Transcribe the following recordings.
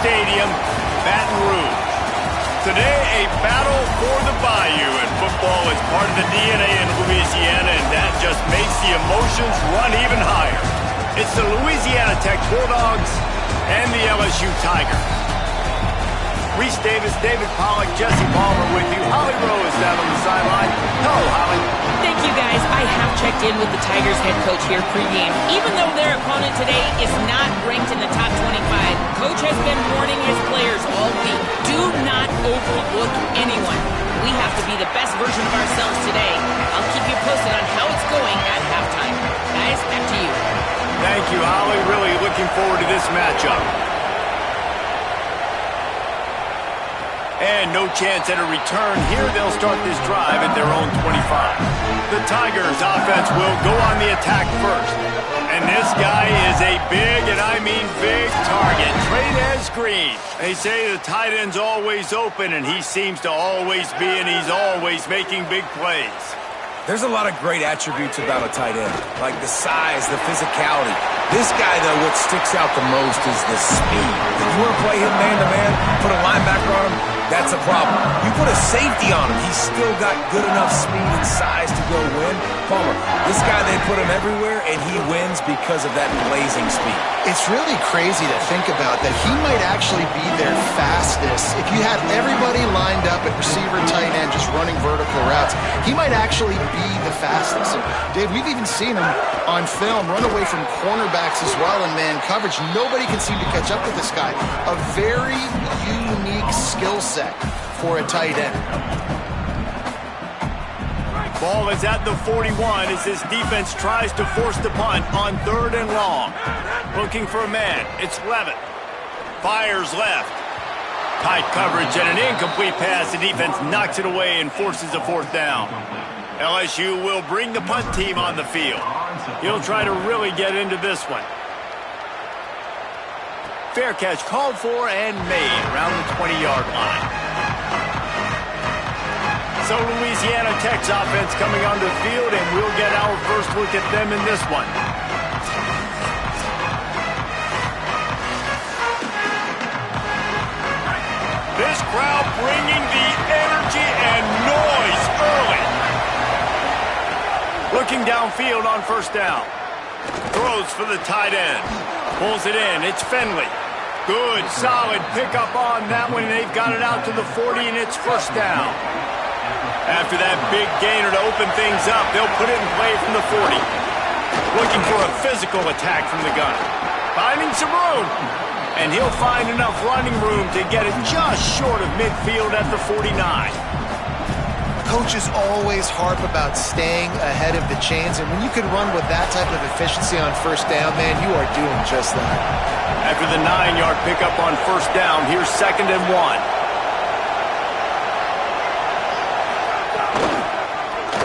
Stadium, Baton Rouge. Today, a battle for the Bayou, and football is part of the DNA in Louisiana, and that just makes the emotions run even higher. It's the Louisiana Tech Bulldogs and the LSU Tigers. Reese Davis, David Pollack, Jesse Palmer with you. Holly Rowe is down on the sideline. Hello, Holly. Thank you, guys. I have checked in with the Tigers head coach here pregame. Even though their opponent today is not ranked in the top 25, Coach has been warning his players all week. Do not overlook anyone. We have to be the best version of ourselves today. I'll keep you posted on how it's going at halftime. Guys, back to you. Thank you, Holly. Really looking forward to this matchup. And no chance at a return. Here they'll start this drive at their own 25. The Tigers offense will go on the attack first. And this guy is a big, and I mean big, target. Trey'Nez Green. They say the tight end's always open, and he seems to always be, and he's always making big plays. There's a lot of great attributes about a tight end, like the size, the physicality. This guy, though, what sticks out the most is the speed. If you want to play him man-to-man, put a linebacker on him, that's a problem. You put a safety on him, he's still got good enough speed and size to go win. Palmer, this guy, they put him everywhere, and he wins because of that blazing speed. It's really crazy to think about that he might actually be their fastest. If you had everybody lined up at receiver, tight end, just running vertical routes, he might actually be the fastest. And Dave, we've even seen him on film run away from cornerbacks as well in man coverage. Nobody can seem to catch up with this guy. A very unique skill set for a tight end. Ball is at the 41 as this defense tries to force the punt on 3rd and long. Looking for a man. It's Levitt. Fires left. Tight coverage and an incomplete pass. The defense knocks it away and forces a 4th down. LSU will bring the punt team on the field. He'll try to really get into this one. Fair catch called for and made around the 20-yard line. So Louisiana Tech's offense coming onto the field, and we'll get our first look at them in this one. This crowd bringing the energy and noise early. Looking downfield on 1st down. Throws for the tight end. Pulls it in. It's Finley. Good, solid pickup on that one. They've got it out to the 40, and it's 1st down. After that big gainer to open things up, they'll put it in play from the 40. Looking for a physical attack from the gunner. Finding some room. And he'll find enough running room to get it just short of midfield at the 49. Coaches always harp about staying ahead of the chains, and when you can run with that type of efficiency on 1st down, man, you are doing just that. After the 9-yard pickup on 1st down, here's 2nd and 1.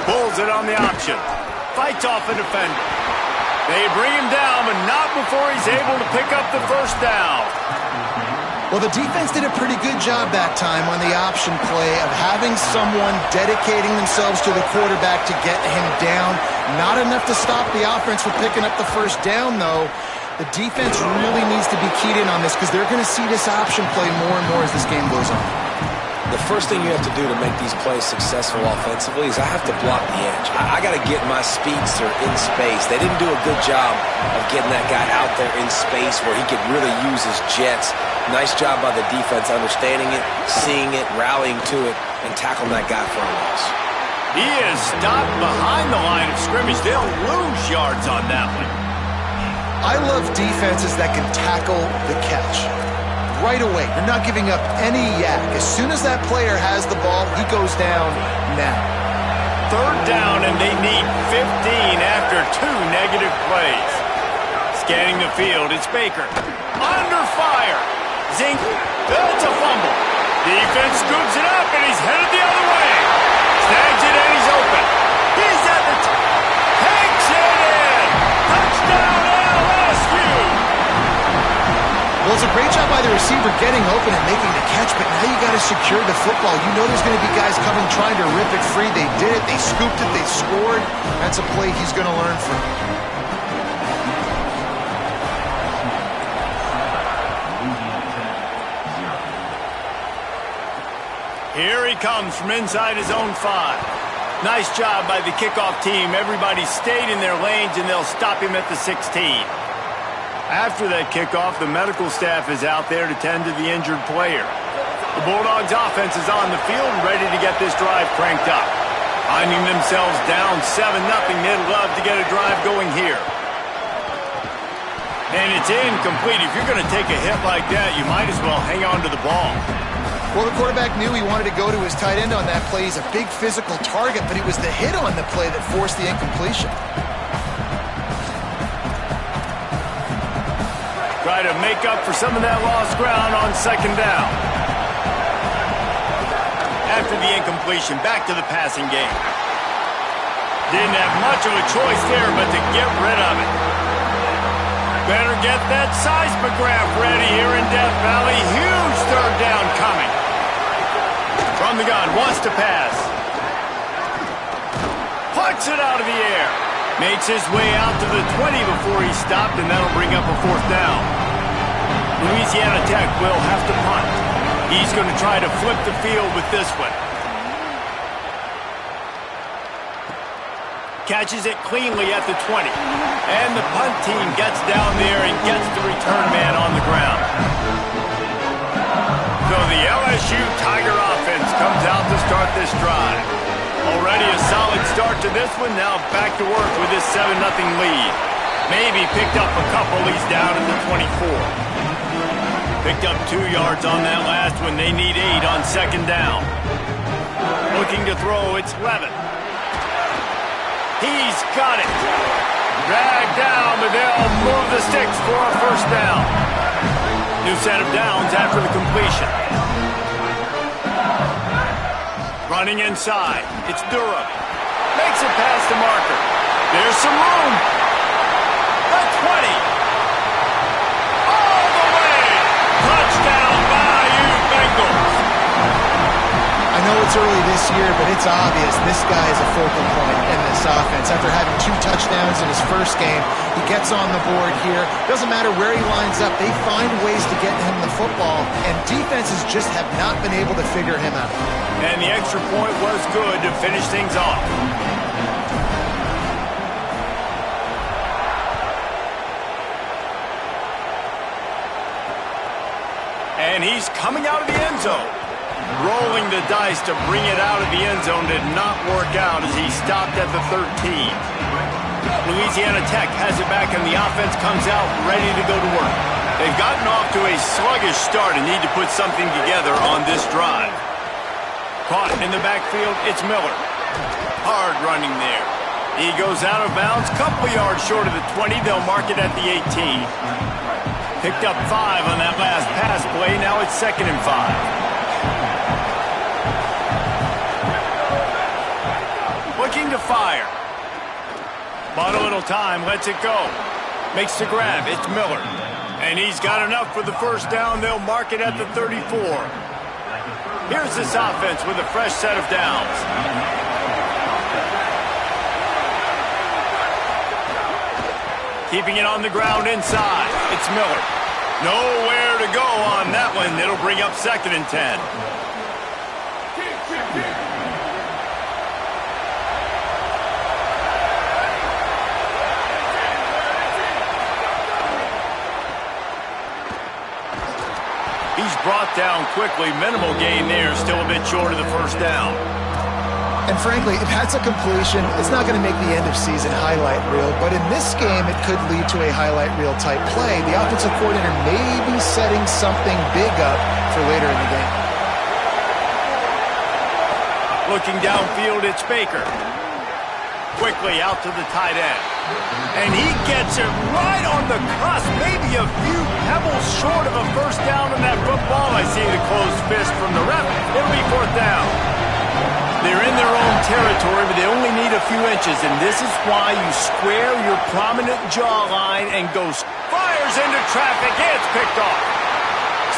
Pulls it on the option. Fights off a defender. They bring him down, but not before he's able to pick up the 1st down. Well, the defense did a pretty good job that time on the option play of having someone dedicating themselves to the quarterback to get him down. Not enough to stop the offense from picking up the 1st down, though. The defense really needs to be keyed in on this because they're going to see this option play more and more as this game goes on. The first thing you have to do to make these plays successful offensively is I have to block the edge. I got to get my speedster in space. They didn't do a good job of getting that guy out there in space where he could really use his jets. Nice job by the defense understanding it, seeing it, rallying to it, and tackling that guy for a loss. He is stopped behind the line of scrimmage. They'll lose yards on that one. I love defenses that can tackle the catch. Right away, you're not giving up any yak. As soon as that player has the ball, he goes down now. 3rd down, and they need 15 after 2 negative plays. Scanning the field, it's Baker. Under fire. Zink. That's a fumble. Defense scoops it up, and he's headed the other way. Snags it, and he's open. He's at the takes it in. Touchdown, LSU. Well, it's a great job by the receiver getting open and making the catch, but now you got to secure the football. You know there's going to be guys coming trying to rip it free. They did it. They scooped it. They scored. That's a play he's going to learn from. Here he comes from inside his own 5. Nice job by the kickoff team. Everybody stayed in their lanes, and they'll stop him at the 16. After that kickoff, the medical staff is out there to tend to the injured player. The Bulldogs offense is on the field and ready to get this drive cranked up. Finding themselves down 7-0, they'd love to get a drive going here. And it's incomplete. If you're going to take a hit like that, you might as well hang on to the ball. Well, the quarterback knew he wanted to go to his tight end on that play. He's a big physical target, but it was the hit on the play that forced the incompletion. Try to make up for some of that lost ground on second down. After the incompletion, back to the passing game. Didn't have much of a choice there but to get rid of it. Better get that seismograph ready here in Death Valley. Huge third down coming. From the gun, wants to pass. Puts it out of the air. Makes his way out to the 20 before he stopped, and that'll bring up a fourth down. Louisiana Tech will have to punt. He's going to try to flip the field with this one. Catches it cleanly at the 20. And the punt team gets down there and gets the return man on the ground. So the LSU Tiger offense comes out to start this drive. Already a solid start to this one. Now back to work with this 7-0 lead. Maybe picked up a couple. He's down at the 24. Picked up 2 yards on that last one. They need 8 on second down. Looking to throw, it's Levin. He's got it. Dragged down, but they'll move the sticks for a first down. New set of downs after the completion. Running inside. It's Durham. Makes it past the marker. There's some room. The 20. All the way. Touchdown, Bayou Bengals. I know it's early this year, but it's obvious this guy is a focal point in this offense. After having 2 touchdowns in his first game, he gets on the board here. Doesn't matter where he lines up, they find ways to get him the football, and defenses just have not been able to figure him out. And the extra point was good to finish things off. And he's coming out of the end zone. Rolling the dice to bring it out of the end zone did not work out as he stopped at the 13. Louisiana Tech has it back and the offense comes out ready to go to work. They've gotten off to a sluggish start and need to put something together on this drive. Caught in the backfield, it's Miller. Hard running there. He goes out of bounds, couple yards short of the 20. They'll mark it at the 18. Picked up 5 on that last pass play. Now it's 2nd and 5. Looking to fire. Bought a little time, lets it go. Makes the grab, it's Miller. And he's got enough for the first down. They'll mark it at the 34. Here's this offense with a fresh set of downs. Keeping it on the ground inside. It's Miller. Nowhere to go on that one. It'll bring up 2nd and 10. He's brought down quickly. Minimal gain there. Still a bit short of the first down. And frankly, if that's a completion, it's not going to make the end of season highlight reel. But in this game, it could lead to a highlight reel type play. The offensive coordinator may be setting something big up for later in the game. Looking downfield, it's Baker. Quickly out to the tight end. And he gets it right on the cusp. Maybe a few pebbles short of a first down on that football. I see the closed fist from the ref. It'll be 4th down. They're in their own territory, but they only need a few inches. And this is why you square your prominent jawline and goes, fires into traffic. It's picked off.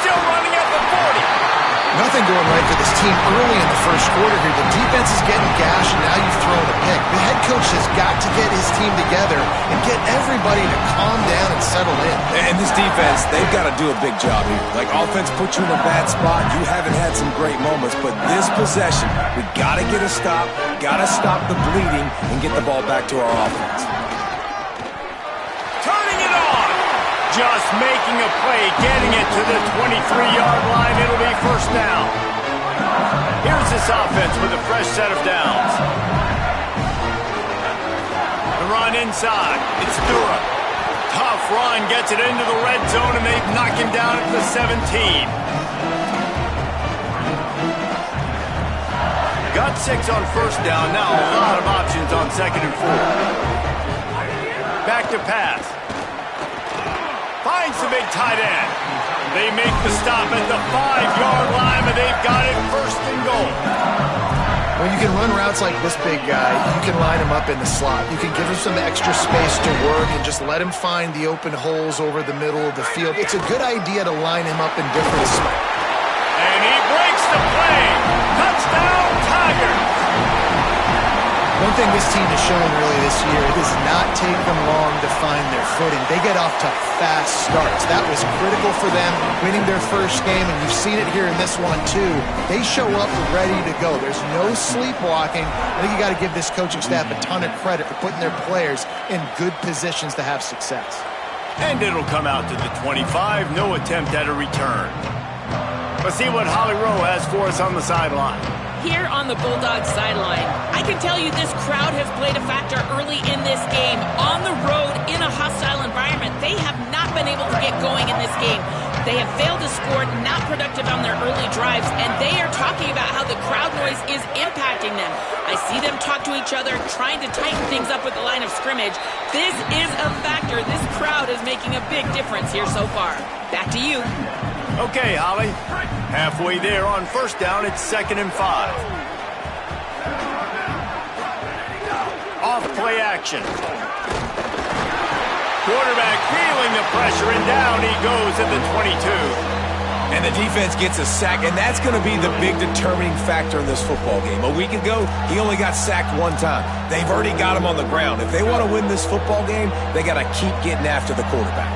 Still running at the 40. Nothing going right for this team early in the first quarter here. The defense is getting gashed, and now you've thrown a pick. The head coach has got to get his team together and get everybody to calm down and settle in. And this defense, they've got to do a big job here. Like, offense put you in a bad spot. You haven't had some great moments, but this possession, we got to get a stop, got to stop the bleeding, and get the ball back to our offense. Turning it on. Just making a play, getting it to the 23-yard line. It'll be first down. Here's this offense with a fresh set of downs. The run inside. It's Durham. Tough run, gets it into the red zone, and they've knocked him down at the 17. Got 6 on first down. Now a lot of options on 2nd and 4. Back to pass. Finds the big tight end. They make the stop at the 5-yard line, and they've got it first and goal. When you can run routes like this big guy, you can line him up in the slot. You can give him some extra space to work and just let him find the open holes over the middle of the field. It's a good idea to line him up in different spots. And he breaks the play. Touchdown, Tigers. One thing this team has shown really this year, it does not take them long to find their footing. They get off to fast starts. That was critical for them, winning their first game, and you've seen it here in this one too. They show up ready to go. There's no sleepwalking. I think you got to give this coaching staff a ton of credit for putting their players in good positions to have success. And it'll come out to the 25. No attempt at a return. Let's see what Holly Rowe has for us on the sideline. Here on the Bulldogs sideline, I can tell you this crowd has played a factor early in this game. On the road, in a hostile environment, they have not been able to get going in this game. They have failed to score, not productive on their early drives, and they are talking about how the crowd noise is impacting them. I see them talk to each other, trying to tighten things up with the line of scrimmage. This is a factor. This crowd is making a big difference here so far. Back to you. Okay, Holly. Halfway there on first down, it's 2nd and 5. Off play action. Quarterback feeling the pressure, and down he goes at the 22. And the defense gets a sack, and that's going to be the big determining factor in this football game. A week ago, he only got sacked 1 time. They've already got him on the ground. If they want to win this football game, they got to keep getting after the quarterback.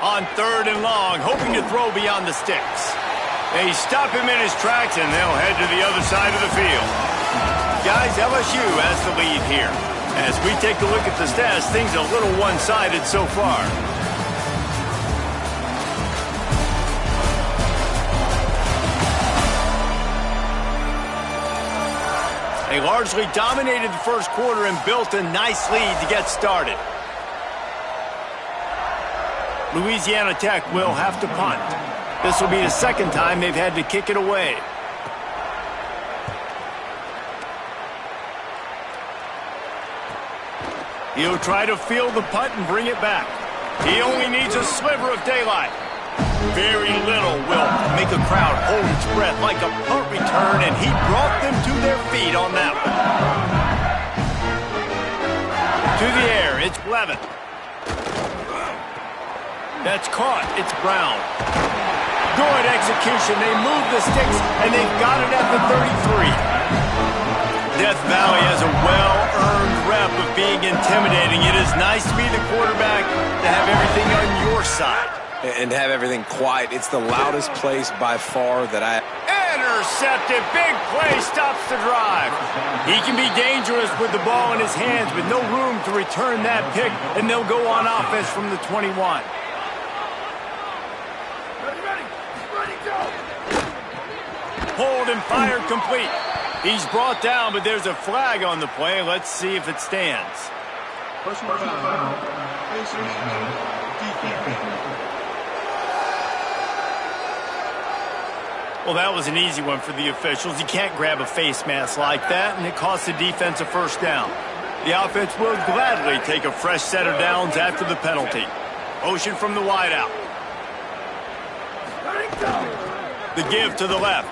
On 3rd and long, hoping to throw beyond the sticks. They stop him in his tracks, and they'll head to the other side of the field. Guys, LSU has the lead here. As we take a look at the stats, things are a little one-sided so far. They largely dominated the first quarter and built a nice lead to get started. Louisiana Tech will have to punt. This will be the 2nd time they've had to kick it away. He'll try to field the punt and bring it back. He only needs a sliver of daylight. Very little will make a crowd hold its breath like a punt return, and he brought them to their feet on that one. To the air, it's Blevin. That's caught. It's Brown. Good execution. They move the sticks, and they've got it at the 33. Death Valley has a well-earned rep of being intimidating. It is nice to be the quarterback, to have everything on your side. And to have everything quiet. It's the loudest place by far that I... Intercepted. Big play stops the drive. He can be dangerous with the ball in his hands, but no room to return that pick, and they'll go on offense from the 21. Hold and fire complete. He's brought down, but there's a flag on the play. Let's see if it stands. Well, that was an easy one for the officials. You can't grab a face mask like that, and it costs the defense a first down. The offense will gladly take a fresh set of downs after the penalty. Motion from the wideout. The give to the left.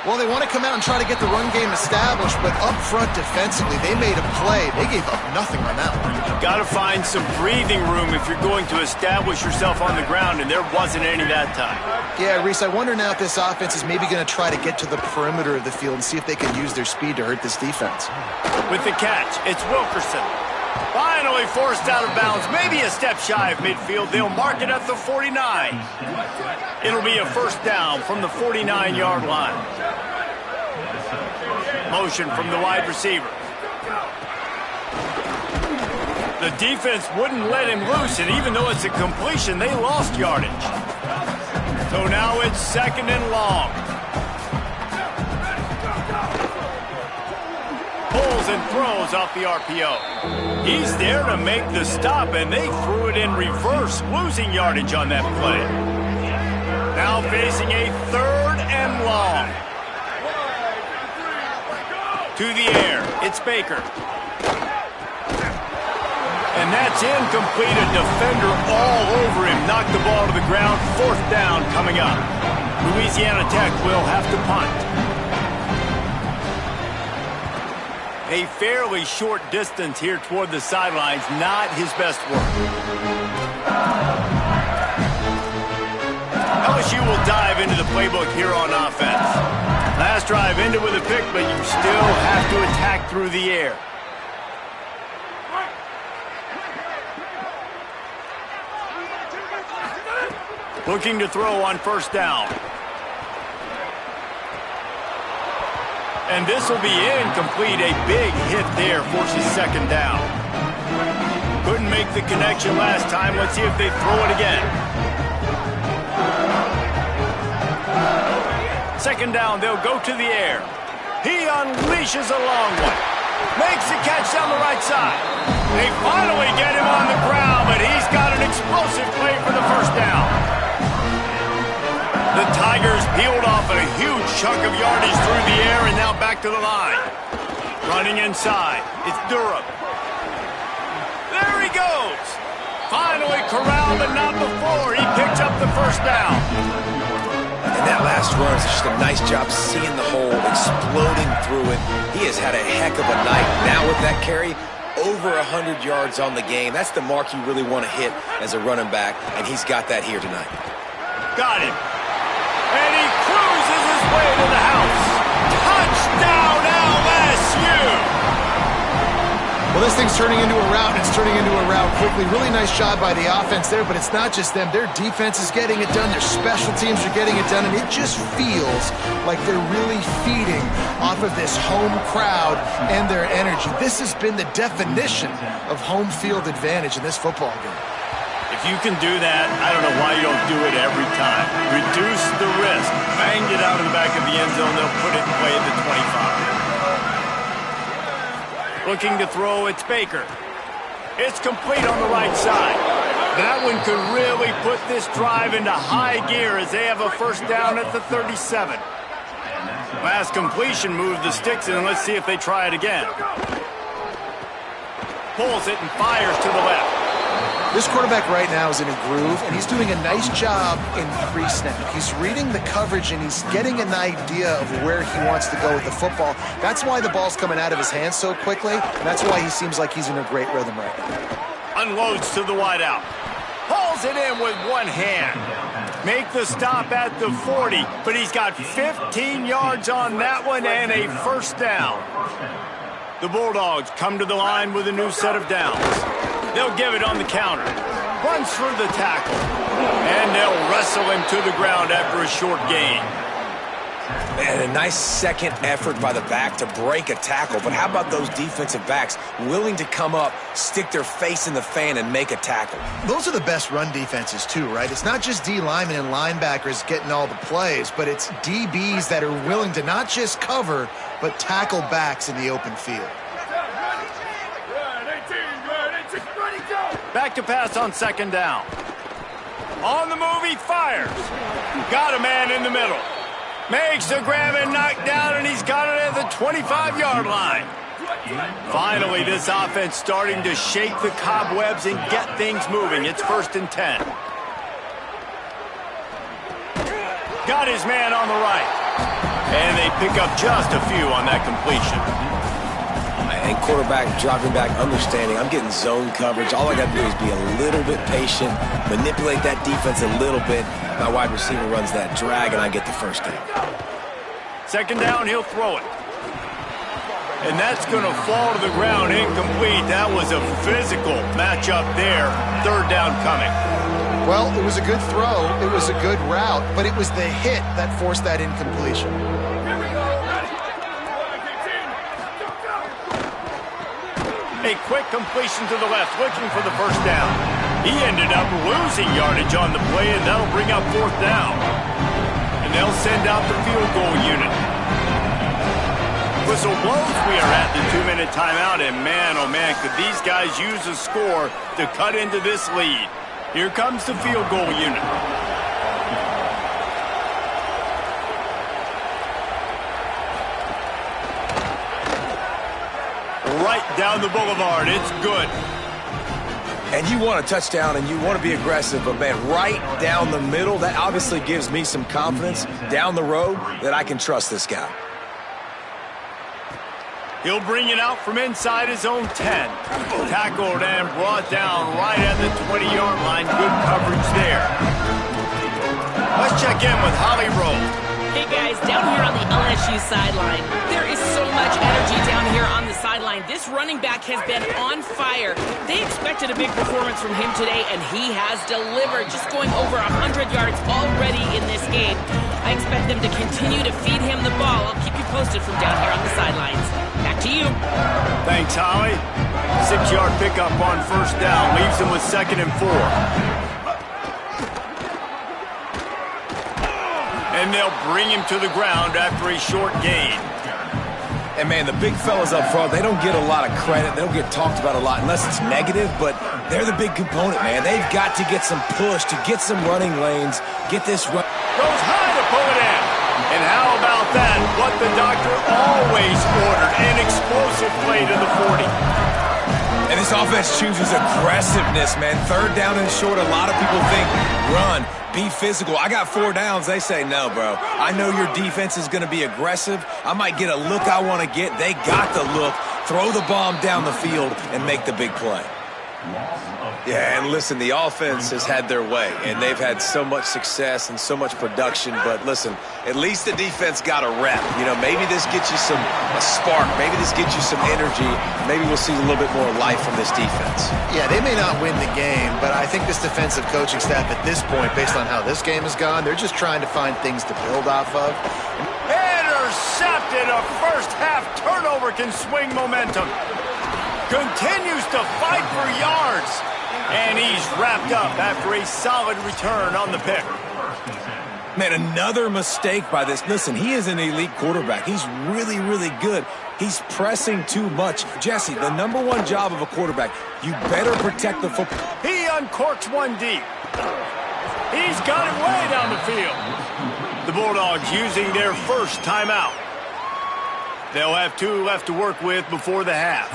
Well, they want to come out and try to get the run game established, but up front defensively, they made a play. They gave up nothing on that one. You've got to find some breathing room if you're going to establish yourself on the ground, and there wasn't any that time. Yeah, Reese, I wonder now if this offense is maybe going to try to get to the perimeter of the field and see if they can use their speed to hurt this defense. With the catch, it's Wilkerson. Finally forced out of bounds, maybe a step shy of midfield. They'll mark it at the 49. It'll be a first down from the 49-yard line. Motion from the wide receiver. The defense wouldn't let him loose, and even though it's a completion, they lost yardage. So now it's second and long. Pulls and throws off the RPO. He's there to make the stop, and they threw it in reverse, losing yardage on that play. Now facing a third and long. To the air, it's Baker. And that's incomplete. A defender all over him. Knocked the ball to the ground. Fourth down coming up. Louisiana Tech will have to punt. A fairly short distance here toward the sidelines. Not his best work. LSU will dive into the playbook here on offense. Last drive ended with a pick, but you still have to attack through the air. Looking to throw on first down. And this will be incomplete. A big hit there forces second down. Couldn't make the connection last time. Let's see if they throw it again. Second down, they'll go to the air. He unleashes a long one. Makes the catch down the right side. They finally get him on the ground, but he's got an explosive play for the first down. The Tigers peeled off a huge chunk of yardage through the air and now back to the line. Running inside, it's Durham. There he goes. Finally corralled, but not before. He picks up the first down. And that last run is just a nice job seeing the hole, exploding through it. He has had a heck of a night. Now with that carry, over 100 yards on the game. That's the mark you really want to hit as a running back, and he's got that here tonight. Got him. And he cruises his way to the house. Touchdown, LSU! Well, this thing's turning into a rout, and it's turning into a rout quickly. Really nice job by the offense there, but it's not just them. Their defense is getting it done. Their special teams are getting it done, and it just feels like they're really feeding off of this home crowd and their energy. This has been the definition of home field advantage in this football game. If you can do that, I don't know why you don't do it every time. Reduce the risk. Bang it out of the back of the end zone. They'll put it in play at the 25. Looking to throw, it's Baker. It's complete on the right side. That one could really put this drive into high gear as they have a first down at the 37. Last completion moved the sticks in, and let's see if they try it again. Pulls it and fires to the left. This quarterback right now is in a groove, and he's doing a nice job in pre-snap. He's reading the coverage, and he's getting an idea of where he wants to go with the football. That's why the ball's coming out of his hands so quickly, and that's why he seems like he's in a great rhythm right now. Unloads to the wideout. Pulls it in with one hand. Make the stop at the 40, but he's got 15 yards on that one and a first down. The Bulldogs come to the line with a new set of downs. They'll give it on the counter. Runs through the tackle. And they'll wrestle him to the ground after a short gain. Man, a nice second effort by the back to break a tackle. But how about those defensive backs willing to come up, stick their face in the fan, and make a tackle? Those are the best run defenses, too, right? It's not just D linemen and linebackers getting all the plays, but it's DBs that are willing to not just cover, but tackle backs in the open field. Back to pass on second down. On the move, he fires. Got a man in the middle. Makes the grab and knock down, and he's got it at the 25-yard line. Finally, this offense starting to shake the cobwebs and get things moving. It's 1st and 10. Got his man on the right. And they pick up just a few on that completion. And quarterback dropping back, understanding I'm getting zone coverage. All I got to do is be a little bit patient, manipulate that defense a little bit. My wide receiver runs that drag, and I get the first down. Second down, he'll throw it. And that's going to fall to the ground, incomplete. That was a physical matchup there. Third down coming. Well, it was a good throw. It was a good route, but it was the hit that forced that incompletion. A quick completion to the left, looking for the first down. He ended up losing yardage on the play, and that'll bring up fourth down. And they'll send out the field goal unit. Whistle blows, we are at the 2-minute timeout, and man, oh man, could these guys use a score to cut into this lead. Here comes the field goal unit. Right down the boulevard. It's good. And you want a touchdown and you want to be aggressive, but man, right down the middle, that obviously gives me some confidence down the road that I can trust this guy. He'll bring it out from inside his own 10. Tackled and brought down right at the 20-yard line. Good coverage there. Let's check in with Holly Rowe. Hey guys, down here on the LSU sideline, there is so much energy down here on the sideline. This running back has been on fire. They expected a big performance from him today, and he has delivered, just going over 100 yards already in this game. I expect them to continue to feed him the ball. I'll keep you posted from down here on the sidelines. Back to you. Thanks, Holly. 6-yard pickup on first down. Leaves him with 2nd and 4. And they'll bring him to the ground after a short gain. And man, the big fellas up front, they don't get a lot of credit. They don't get talked about a lot unless it's negative, but they're the big component, man. They've got to get some push, to get some running lanes, get this run. Goes high to pull it in. And how about that? What the doctor always ordered, an explosive play to the 40. And this offense chooses aggressiveness, man. Third down and short, a lot of people think run, be physical. I got 4 downs. They say, no, bro. I know your defense is going to be aggressive. I might get a look I want to get. They got the look. Throw the bomb down the field and make the big play. Yeah, and listen, the offense has had their way, and they've had so much success and so much production. But listen, at least the defense got a rep. You know, maybe this gets you a spark. Maybe this gets you some energy. Maybe we'll see a little bit more life from this defense. Yeah, they may not win the game, but I think this defensive coaching staff at this point, based on how this game has gone, they're just trying to find things to build off of. Intercepted. A first-half turnover can swing momentum. Continues to fight for yards. And he's wrapped up after a solid return on the pick. Man, another mistake by this. Listen, he is an elite quarterback. He's really, really good. He's pressing too much. Jesse, the #1 job of a quarterback, you better protect the football. He uncorks one deep. He's got it way down the field. The Bulldogs using their first timeout. They'll have 2 left to work with before the half.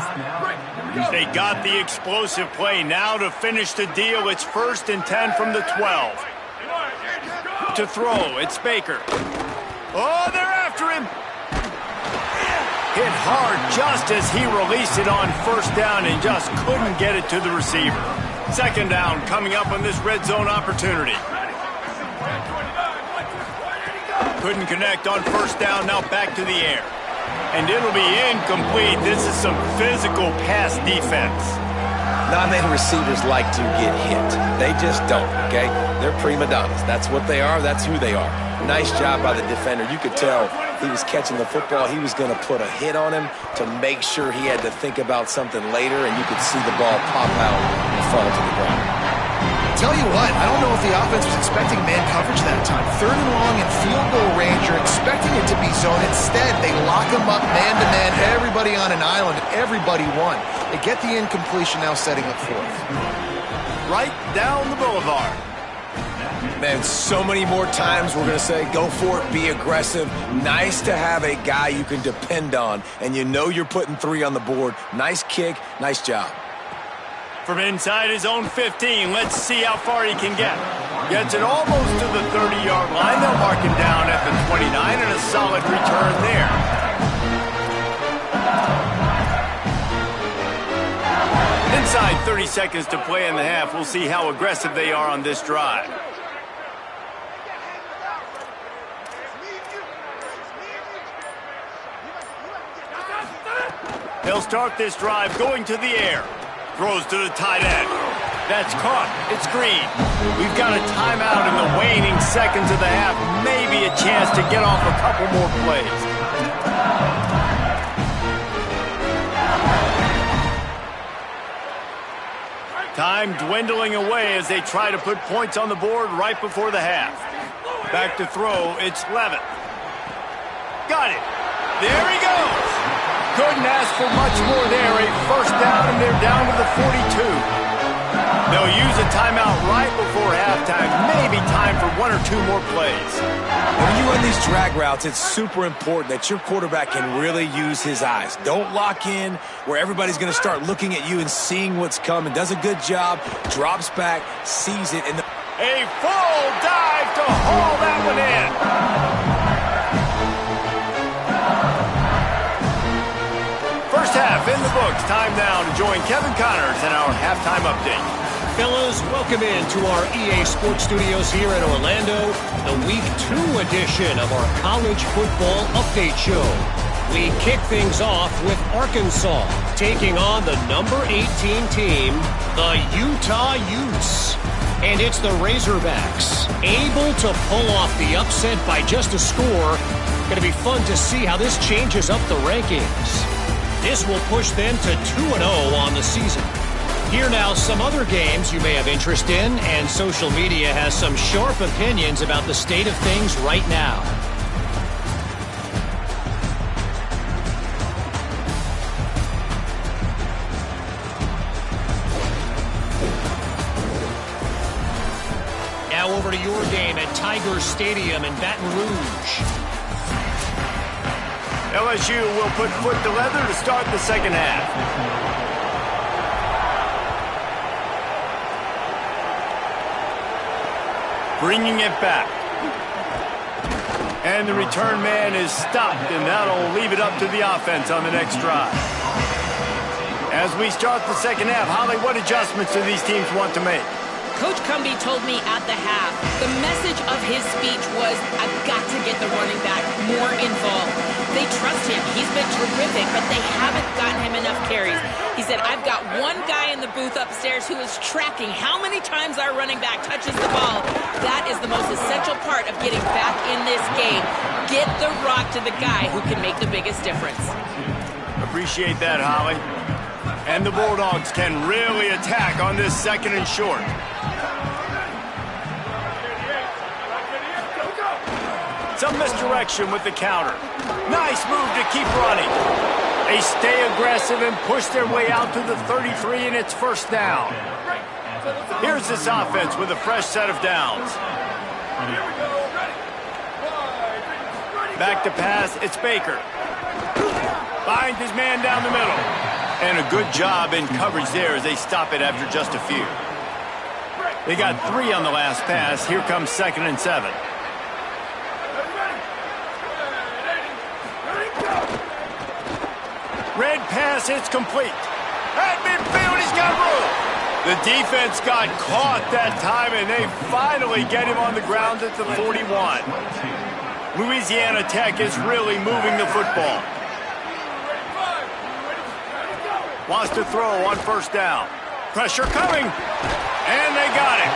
They got the explosive play. Now to finish the deal, it's 1st and 10 from the 12. To throw, it's Baker. Oh, they're after him. Hit hard just as he released it on first down and just couldn't get it to the receiver. 2nd down coming up on this red zone opportunity. Couldn't connect on first down, now back to the air. And it'll be incomplete. This is some physical pass defense. Non-native receivers like to get hit. They just don't, okay? They're prima donnas. That's what they are. That's who they are. Nice job by the defender. You could tell he was catching the football. He was going to put a hit on him to make sure he had to think about something later, and you could see the ball pop out and fall to the ground. Tell you what, I don't know if the offense was expecting man coverage that time. 3rd and long and field goal range, you're expecting it to be zone. Instead, they lock them up man-to-man, everybody on an island, everybody won. They get the incompletion, now setting up 4th. Right down the boulevard. Man, so many more times we're going to say, go for it, be aggressive. Nice to have a guy you can depend on, and you know you're putting 3 on the board. Nice kick, nice job. From inside his own 15, let's see how far he can get. Gets it almost to the 30-yard line. They'll mark him down at the 29 and a solid return there. Inside 30 seconds to play in the half. We'll see how aggressive they are on this drive. They'll start this drive going to the air. Throws to the tight end. That's caught. It's Green. We've got a timeout in the waning seconds of the half. Maybe a chance to get off a couple more plays. Time dwindling away as they try to put points on the board right before the half. Back to throw. It's Levitt. Got it. There he goes. Couldn't ask for much more there. A first down, and they're down to the 42. They'll use a timeout right before halftime. Maybe time for one or two more plays. When you run these drag routes, it's super important that your quarterback can really use his eyes. Don't lock in where everybody's going to start looking at you and seeing what's coming. Does a good job, drops back, sees it. And a full dive to haul that one in. First half in the books. Time now to join Kevin Connors in our halftime update. Fellas, welcome into our EA Sports Studios here in Orlando, the Week 2 edition of our College Football Update Show. We kick things off with Arkansas taking on the number 18 team, the Utah Utes. And it's the Razorbacks able to pull off the upset by just a score. Going to be fun to see how this changes up the rankings. This will push them to 2-0 on the season. Here now some other games you may have interest in, and social media has some sharp opinions about the state of things right now. Now over to your game at Tiger Stadium in Baton Rouge. LSU will put foot to leather to start the second half. Bringing it back. And the return man is stopped, and that'll leave it up to the offense on the next drive. As we start the second half, Holly, what adjustments do these teams want to make? Coach Cumbie told me at the half, the message of his speech was, I've got to get the running back more involved. They trust him. He's been terrific, but they haven't gotten him enough carries. He said, I've got one guy in the booth upstairs who is tracking how many times our running back touches the ball. That is the most essential part of getting back in this game. Get the rock to the guy who can make the biggest difference. Appreciate that, Holly. And the Bulldogs can really attack on this second and short. Some misdirection with the counter. Nice move to keep running. They stay aggressive and push their way out to the 33, and it's first down. Here's this offense with a fresh set of downs. Back to pass, it's Baker. Finds his man down the middle. And a good job in coverage there as they stop it after just a few. They got 3 on the last pass. Here comes 2nd and 7. Red pass, it's complete. At midfield, he's got room. The defense got caught that time, and they finally get him on the ground at the 41. Louisiana Tech is really moving the football. Wants to throw on first down. Pressure coming. And they got it.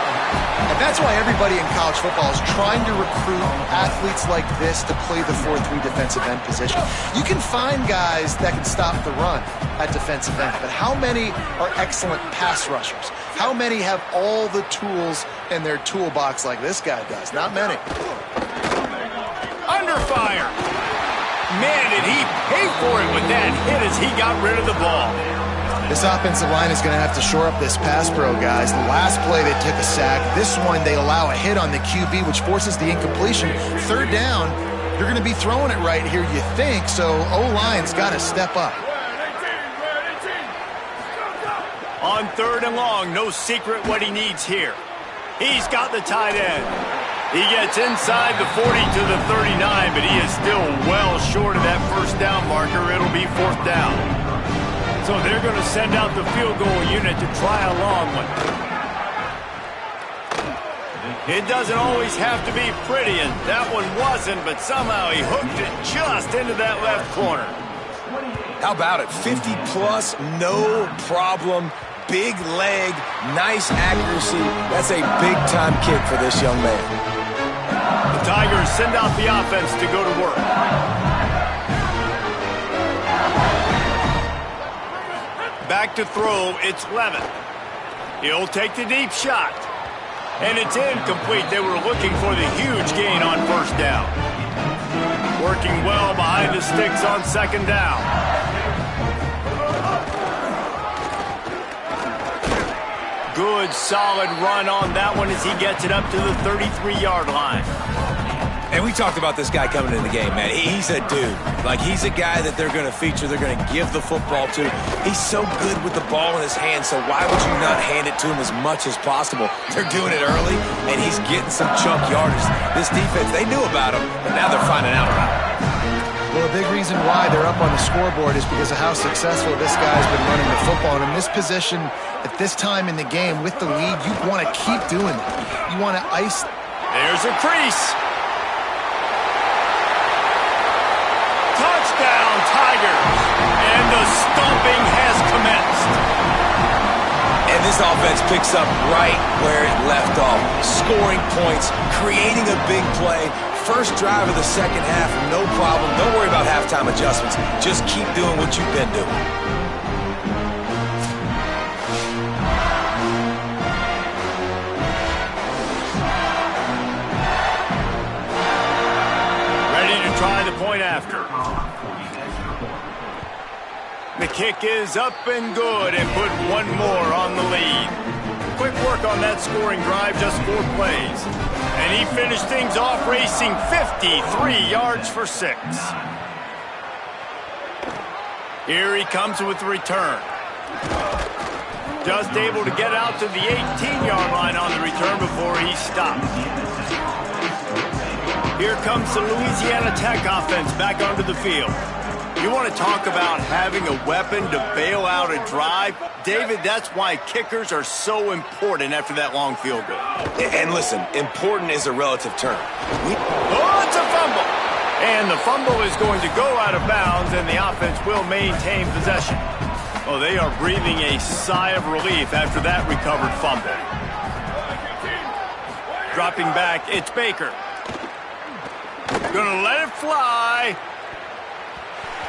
And that's why everybody in college football is trying to recruit athletes like this to play the 4-3 defensive end position. You can find guys that can stop the run at defensive end, but how many are excellent pass rushers? How many have all the tools in their toolbox like this guy does? Not many. Under fire. Man, did he pay for it with that hit as he got rid of the ball. This offensive line is going to have to shore up this pass pro, guys. The last play they took a sack. This one they allow a hit on the QB, which forces the incompletion. Third down, you're going to be throwing it right here, you think, so O-line's got to step up. On 3rd and long, no secret what he needs here. He's got the tight end. He gets inside the 40 to the 39, but he is still well short of that first down marker. It'll be 4th down. So they're going to send out the field goal unit to try a long one. It doesn't always have to be pretty, and that one wasn't, but somehow he hooked it just into that left corner. How about it? 50-plus, no problem. Big leg, nice accuracy. That's a big-time kick for this young man. The Tigers send out the offense to go to work. Back to throw, it's Levin. He'll take the deep shot. And it's incomplete. They were looking for the huge gain on 1st down. Working well behind the sticks on 2nd down. Good, solid run on that one as he gets it up to the 33-yard line. And we talked about this guy coming into the game, man. He's a dude. Like, he's a guy that they're going to feature, they're going to give the football to. He's so good with the ball in his hands, so why would you not hand it to him as much as possible? They're doing it early, and he's getting some chunk yardage. This defense, they knew about him, but now they're finding out about him. Well, a big reason why they're up on the scoreboard is because of how successful this guy's been running the football. And in this position, at this time in the game, with the lead, you want to keep doing it. You want to ice. There's a crease. Touchdown, Tigers. And the stomping has commenced. And this offense picks up right where it left off. Scoring points, creating a big play. First drive of the second half, no problem. Don't worry about halftime adjustments. Just keep doing what you've been doing. Ready to try the point after. The kick is up and good and put one more on the lead. Quick work on that scoring drive, just 4 plays. And he finished things off racing 53 yards for 6. Here he comes with the return. Just able to get out to the 18-yard line on the return before he stopped. Here comes the Louisiana Tech offense back onto the field. You want to talk about having a weapon to bail out a drive? David, that's why kickers are so important after that long field goal. And listen, important is a relative term. Oh, it's a fumble! And the fumble is going to go out of bounds, and the offense will maintain possession. Oh, they are breathing a sigh of relief after that recovered fumble. Dropping back, it's Baker. Gonna let it fly.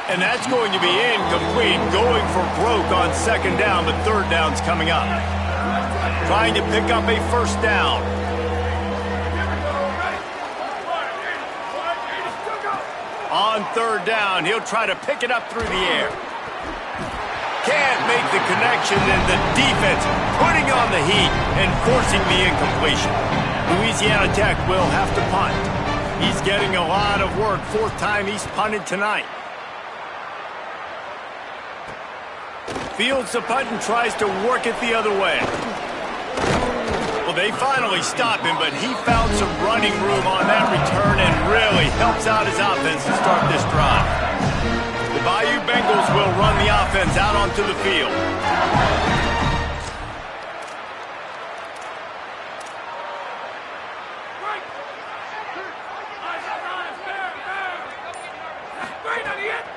And that's going to be incomplete, going for broke on 2nd down, but 3rd down's coming up. Trying to pick up a 1st down. On 3rd down, he'll try to pick it up through the air. Can't make the connection, and the defense putting on the heat and forcing the incompletion. Louisiana Tech will have to punt. He's getting a lot of work, 4th time he's punted tonight. Fields the punt and tries to work it the other way. Well, they finally stop him, but he found some running room on that return and really helps out his offense to start this drive. The Bayou Bengals will run the offense out onto the field.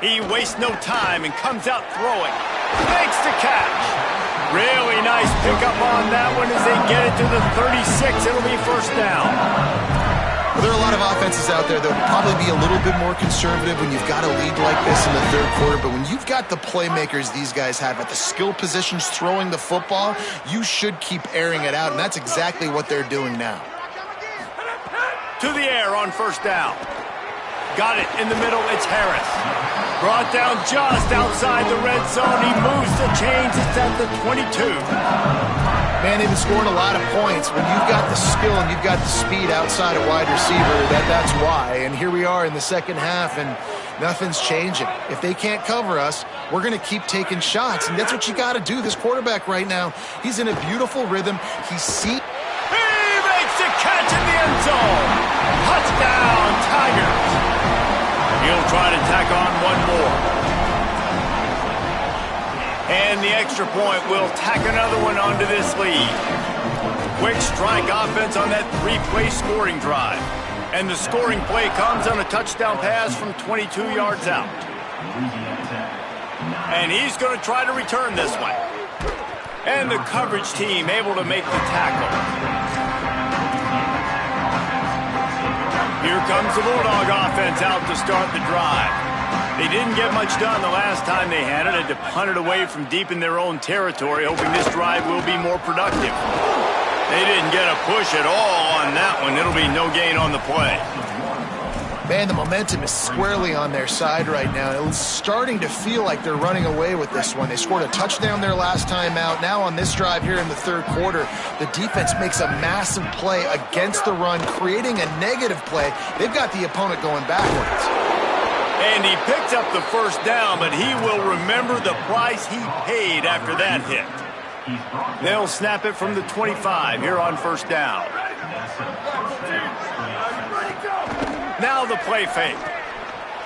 He wastes no time and comes out throwing. Makes the catch. Really nice pickup on that one as they get it to the 36. It'll be 1st down. Well, there are a lot of offenses out there that will probably be a little bit more conservative when you've got a lead like this in the 3rd quarter. But when you've got the playmakers these guys have at the skill positions throwing the football, you should keep airing it out. And that's exactly what they're doing now. To the air on 1st down. Got it in the middle. It's Harris. Brought down just outside the red zone. He moves the chains. It's at the 22. Man, they've been scoring a lot of points. When you've got the skill and you've got the speed outside of wide receiver, that's why. And here we are in the second half, and nothing's changing. If they can't cover us, we're going to keep taking shots. And that's what you got to do. This quarterback right now, he's in a beautiful rhythm. He try to tack on one more. And the extra point will tack another one onto this lead. Quick strike offense on that three-play scoring drive. And the scoring play comes on a touchdown pass from 22 yards out. And he's going to try to return this one. And the coverage team able to make the tackle. Here comes the Bulldog offense out to start the drive. They didn't get much done the last time they had it. Had to punt it away from deep in their own territory, hoping this drive will be more productive. They didn't get a push at all on that one. It'll be no gain on the play. Man, the momentum is squarely on their side right now. It's starting to feel like they're running away with this one. They scored a touchdown their last time out. Now on this drive here in the third quarter, the defense makes a massive play against the run, creating a negative play. They've got the opponent going backwards. And he picked up the first down, but he will remember the price he paid after that hit. They'll snap it from the 25 here on first down. Now the play fake.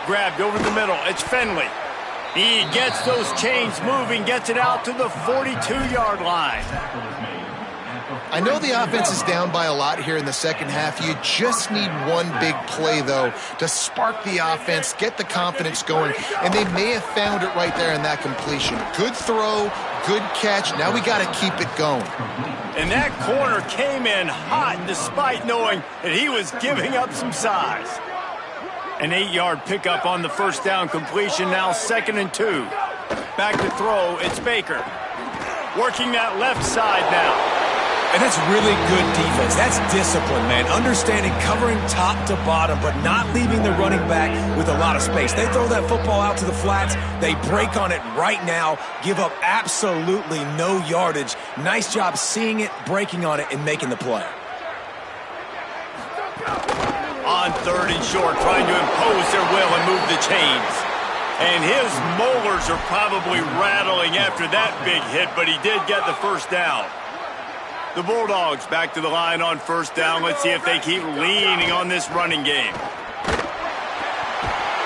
Grabbed over the middle. It's Finley. He gets those chains moving, gets it out to the 42-yard line. I know the offense is down by a lot here in the second half. You just need one big play, though, to spark the offense, get the confidence going, and they may have found it right there in that completion. Good throw, good catch. Now we got to keep it going. And that corner came in hot despite knowing that he was giving up some size. An 8-yard pickup on the first down completion, now 2nd and 2. Back to throw, it's Baker. Working that left side now. And that's really good defense. That's discipline, man. Understanding covering top to bottom, but not leaving the running back with a lot of space. They throw that football out to the flats. They break on it right now, give up absolutely no yardage. Nice job seeing it, breaking on it, and making the play. On 3rd and short, trying to impose their will and move the chains. And his molars are probably rattling after that big hit, but he did get the first down. The Bulldogs back to the line on first down. Let's see if they keep leaning on this running game.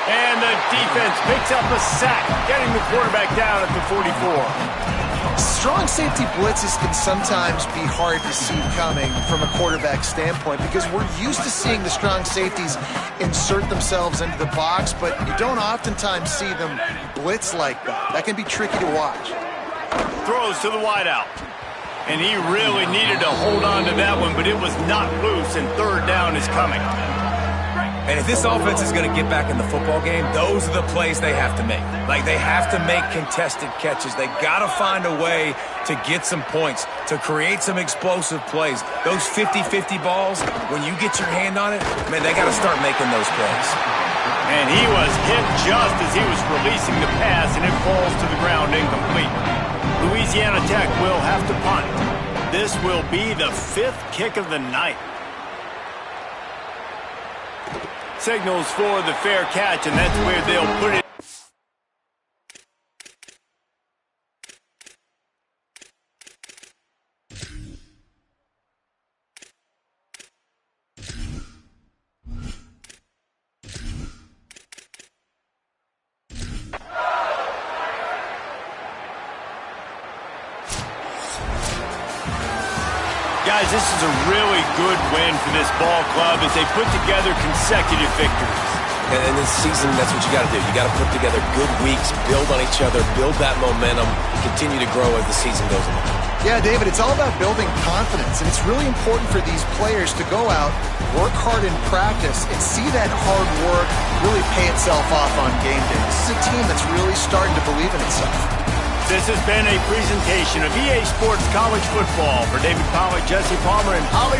And the defense picks up a sack, getting the quarterback down at the 44. Strong safety blitzes can sometimes be hard to see coming from a quarterback standpoint because we're used to seeing the strong safeties insert themselves into the box, but you don't oftentimes see them blitz like that. That can be tricky to watch. Throws to the wideout. And he really needed to hold on to that one, but it was not loose, and 3rd down is coming. And if this offense is going to get back in the football game, those are the plays they have to make. Like, they have to make contested catches. They got to find a way to get some points, to create some explosive plays. Those 50-50 balls, when you get your hand on it, man, they got to start making those plays. And he was hit just as he was releasing the pass, and it falls to the ground incomplete. Louisiana Tech will have to punt. This will be the 5th kick of the night. Signals for the fair catch, and that's where they'll put it. Guys, this is a really good win for this ball club as they put together consecutive victories. And this season, that's what you got to do. You got to put together good weeks, build on each other, build that momentum, continue to grow as the season goes on. Yeah, David, it's all about building confidence, and it's really important for these players to go out, work hard in practice, and see that hard work really pay itself off on game day. This is a team that's really starting to believe in itself. This has been a presentation of EA Sports College Football. For David Pollack, Jesse Palmer, and Holly